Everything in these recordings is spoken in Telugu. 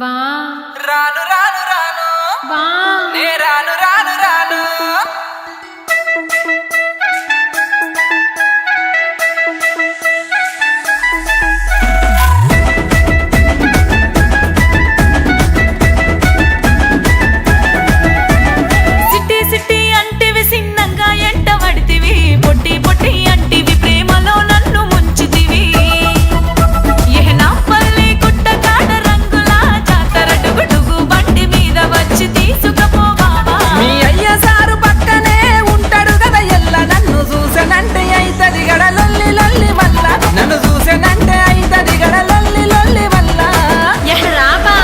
బా రాను రాను రాను బా నే రాను రాను రాను సిటీ సిటీ అంటివి సిన్నంగా ఎంట పడితివి పొట్టి పొట్టి అంటివి ప్రేమలో నన్ను ముంచితివి ఏహనా పల్లి గుట్ట కాడ రంగుల జాతర డుగుడుగు బండి మీద వచ్చి తీసుకుపోవావా మీ అయ్య సారు పక్కనే ఉంటాడు కదా ఎల్ల నన్ను చూసనంటే అయితది గడ లొల్లి లొల్లి వల్ల నన్ను చూసనంటే అయితది గడ లొల్లి లొల్లి వల్ల ఎహరాబా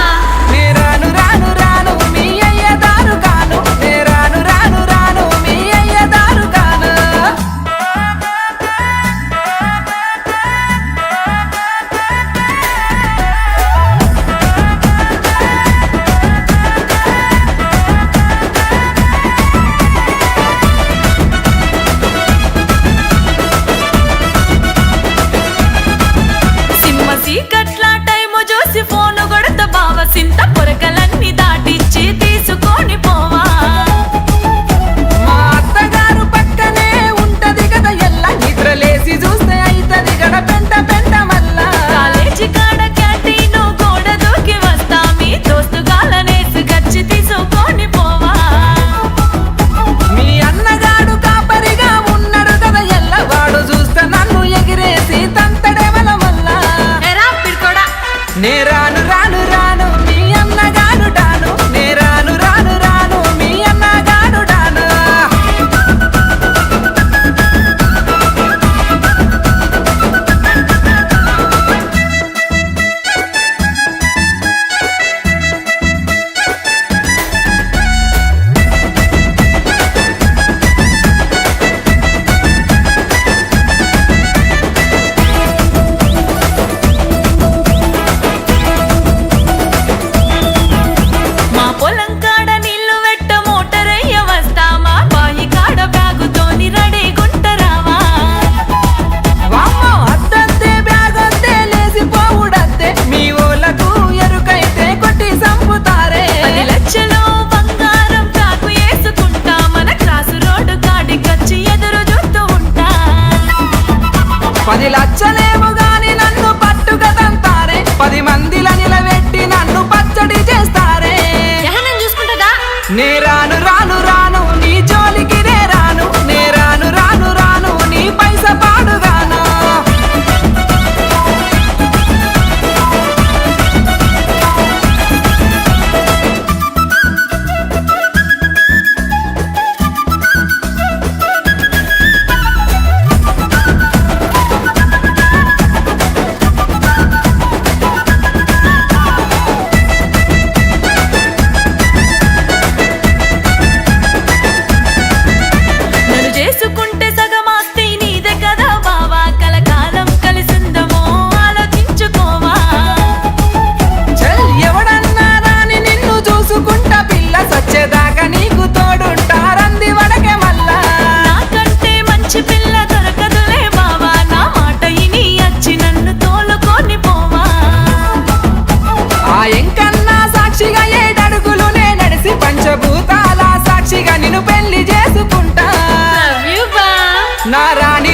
నే రాను రాను రాను మీ అయ్య దారు కాను నే రాను రాను రాను మీ అయ్య దారు కాను సింహ సీకట్ల టైము చూసి ఫోను కొడత బావ సింత పొరకలన్నీ దాటిచ్చి తీసుకొని పోవా మా అత్తగారు పక్కనే ఉంటది కదా ఎల్ల నిద్రలేసి చూస్తే అయితది గడ పెంట పెంట మల్ల కాలేజీ కాడ క్యాంటీను గోడ దూకి వస్తా మీ దోస్తుగాలనేసి గచ్చి తీసుకొని పోవా మీ అన్నగాడు కాపరిగా ఉన్నాడు కదా ఎల్ల వాడు చూస్తే నన్ను ఎగిరేసి తంతడేవల వల్ల ఎరా పిడుకోడా నే రాను రాను రాను మీ అన్నగాడు డాను నే రాను రాను రాను మీ అన్నగాడు డాను మా పొలం కాడ నీళ్లు వెట్ట మోటరయ్య వస్తామా బాయి కాడ బ్యాగుతోని రెడీ గుంటరావా వామ్మో అద్దంతే బ్యాగంతే లేసి పోవుడంతే మీ ఓలకు ఎరుకైతే కొట్టి సంపుతారే 10 లక్షలు బంగారం కాకు వేసుకుంటా మన క్రాసు రోడ్డు కాడికొచ్చి ఎదురు చూస్తూ ఉంటా 10 లక్షలేమో గాని నన్ను పట్టుకదంతారే 10 మందిల నిలబెట్టి నన్ను పచ్చడి చేస్తారే జహనం చూసుకుంటదా నే రాను రాను రాను నీ జోలికి నే రాను నే రాను రాను రాను నీ పైస పాడుగాను నన్ను చేసుకుంటే సగమాస్తి నీదే కదా బావా కలకాలం కలిసిందమో ఆలోచించుకోవా చల్ ఎవడన్నా రాని నిన్ను చూసుకుంటా పిల్ల సచ్చేదాకా నీకు తోడుంటారంది వడకే మల్లా నాకంటే మంచి పిల్ల దొరకదులే బావా నా మాట ఇని వచ్చి నన్ను తోలుకొని పోవా ఆ ఎంకన్నా సాక్షిగా 7 అడుగులు నే నడిసి పంచభూతాల సాక్షిగా నిన్ను పెళ్లి చేసుకుంటా Love you, బా నా రాణి